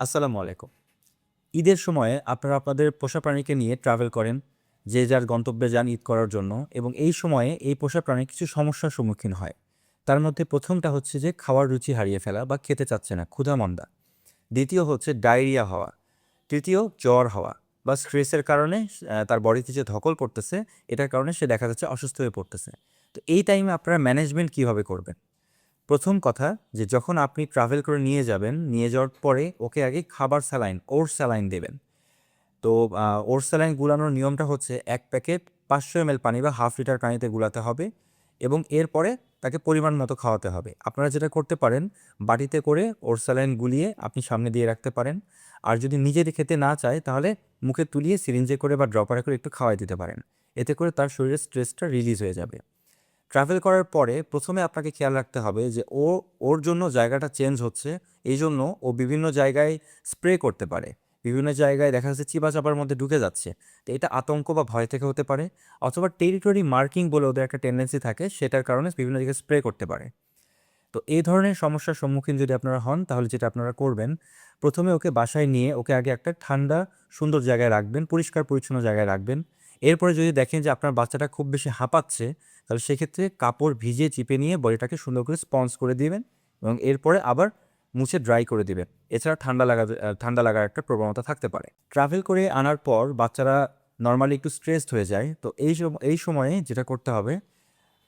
আসসালামু আলাইকুম। ঈদের সময়ে আপনারা আপনাদের পোষা প্রাণীকে নিয়ে ট্রাভেল করেন, যে যার গন্তব্যে যান ঈদ করার জন্য এবং এই সময়ে এই পোষা প্রাণী কিছু সমস্যার সম্মুখীন হয়। তার মধ্যে ১ম টা হচ্ছে যে খাওয়ার রুচি হারিয়ে ফেলা বা খেতে চাচ্ছে না, ক্ষুধা-মন্দা। ২য় হচ্ছে ডায়রিয়া হওয়া। ৩য় জ্বর হওয়া বা স্ট্রেসের কারণে তার বডিতে যে ধকল পড়তেছে, এটার কারণে সে দেখা যাচ্ছে অসুস্থ হয়ে পড়তেছে। তো এই টাইমে আপনারা ম্যানেজমেন্ট কিভাবে করবেন? প্রথম কথা যে যখন আপনি ট্রাভেল করে নিয়ে যাবেন, নিয়ে যাওয়ার পরে ওকে আগে খাবার স্যালাইন, ওটস স্যালাইন দেবেন। তো ওটস স্যালাইন গুলানোর নিয়মটা হচ্ছে ১ প্যাকেট ৫০০ এমএল পানি বা হাফ লিটার পানিতে গুলাতে হবে এবং এরপরে তাকে পরিমাণ মতো খাওয়াতে হবে। আপনারা যেটা করতে পারেন, বাটিতে করে ওটস স্যালাইন গুলিয়ে আপনি সামনে দিয়ে রাখতে পারেন। আর যদি নিজে খেতে না চায় তাহলে মুখে তুলিয়ে সিরিঞ্জে করে বা ড্রপারে করে একটু খাওয়াই দিতে পারেন। এতে করে তার শরীরের স্ট্রেসটা রিলিজ হয়ে যাবে। ট্রাভেল করার পরে ১ম এ আপনাকে খেয়াল রাখতে হবে যে ওর জন্য জায়গাটা চেঞ্জ হচ্ছে। এইজন্য ও বিভিন্ন জায়গায় স্প্রে করতে পারে। বিভিন্ন জায়গায় দেখা যাচ্ছে চিবা-চাপার মধ্যে ঢুকে যাচ্ছে। তো এটা আতঙ্ক বা ভয় থেকে হতে পারে। অথবা টেরিটরি মার্কিং বলে ওদের একটা টেনডেন্সি থাকে, সেটার কারণে বিভিন্ন জায়গায় স্প্রে করতে পারে। তো এই ধরনের সমস্যার সম্মুখীন যদি আপনারা হন, তাহলে যেটা আপনারা করবেন, ১ম এ ওকে বাসায় নিয়ে ওকে আগে একটা ঠান্ডা, সুন্দর জায়গায় রাখবেন, পরিষ্কার-পরিচ্ছন্ন জায়গায় রাখবেন। এরপরে যদি দেখেন যে আপনার বাচ্চাটা খুব বেশি হাঁপাচ্ছে, তাহলে সেক্ষেত্রে কাপড় ভিজিয়ে চিপে নিয়ে বডিটাকে সুন্দর করে স্পঞ্জ করে দিবেন এবং এরপরে আবার মুছে ড্রাই করে দিবেন। এছাড়া ঠান্ডা লাগার একটা প্রবণতা থাকতে পারে। ট্রাভেল করে আনার পর বাচ্চারা নরমালি একটু স্ট্রেসড হয়ে যায়। তো এই সময়ে যেটা করতে হবে,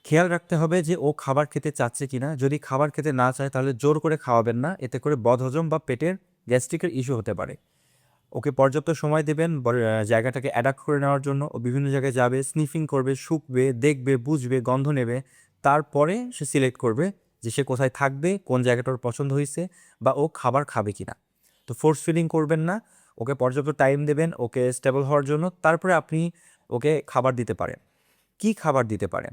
খেয়াল রাখতে হবে যে ও খাবার খেতে চাচ্ছে কিনা। যদি খাবার খেতে না চায় তাহলে জোর করে খাওয়াবেন না। এতে করে বদহজম বা পেটের গ্যাস্ট্রিকের ইস্যু হতে পারে। ওকে পর্যাপ্ত সময় দেবেন জায়গাটাকে অ্যাডাপ্ট করে নেওয়ার জন্য। ও বিভিন্ন জায়গায় যাবে, স্নিফিং করবে, শুঁকবে, দেখবে, বুঝবে, গন্ধ নেবে। তারপরে সে সিলেক্ট করবে যে সে কোথায় থাকবে, কোন জায়গাটা ওর পছন্দ হইছে বা ও খাবার খাবে কিনা। তো ফোর্স ফিডিং করবেন না। ওকে পর্যাপ্ত টাইম দেবেন ওকে স্টেবল হওয়ার জন্য। তারপরে আপনি ওকে খাবার দিতে পারেন। কি খাবার দিতে পারেন?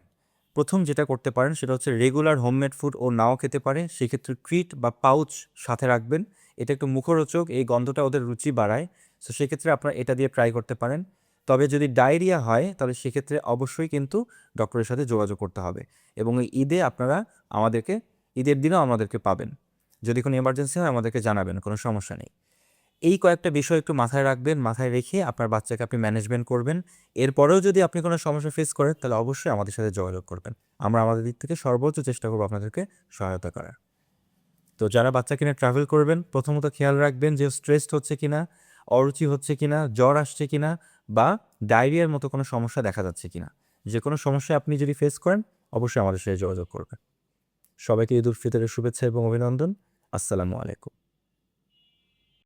১ম যেটা করতে পারেন সেটা হচ্ছে রেগুলার হোমমেড ফুড ও নাও খেতে পারে। সেক্ষেত্রে ট্রিট বা পাউচ সাথে রাখবেন। এটা একটু মুখরোচক, এই গন্ধটা ওদের রুচি বাড়ায়। সো সেক্ষেত্রে আপনারা এটা দিয়ে ট্রাই করতে পারেন। তবে যদি ডায়রিয়া হয় তাহলে সেক্ষেত্রে অবশ্যই কিন্তু ডক্টরের সাথে যোগাযোগ করতে হবে এবং এই ঈদে আপনারা আমাদেরকে ঈদের দিনেও আমাদেরকে পাবেন। যদি কোনো এমার্জেন্সি হয় আমাদেরকে জানাবেন, কোনো সমস্যা নেই। এই কয়েকটা বিষয় একটু মাথায় রাখবেন, মাথায় রেখে আপনার বাচ্চাকে আপনি ম্যানেজমেন্ট করবেন। এরপরেও যদি আপনি কোনো সমস্যা ফেস করেন তাহলে অবশ্যই আমাদের সাথে যোগাযোগ করবেন। আমরা আমাদের দিক থেকে সর্বোচ্চ চেষ্টা করব আপনাদেরকে সহায়তা করার। তো যারা বাচ্চাকে নিয়ে ট্রাভেল করবেন, প্রথমত খেয়াল রাখবেন যে স্ট্রেসড হচ্ছে কিনা, অরুচি হচ্ছে কিনা, জ্বর আসছে কিনা বা ডায়রিয়ার মতো কোনো সমস্যা দেখা যাচ্ছে কিনা। যেকোনো সমস্যা আপনি যদি ফেস করেন, অবশ্যই আমাদের সাথে যোগাযোগ করবেন। সবাইকে ঈদ উল ফিতরের শুভেচ্ছা এবং অভিনন্দন। আসসালামু আলাইকুম।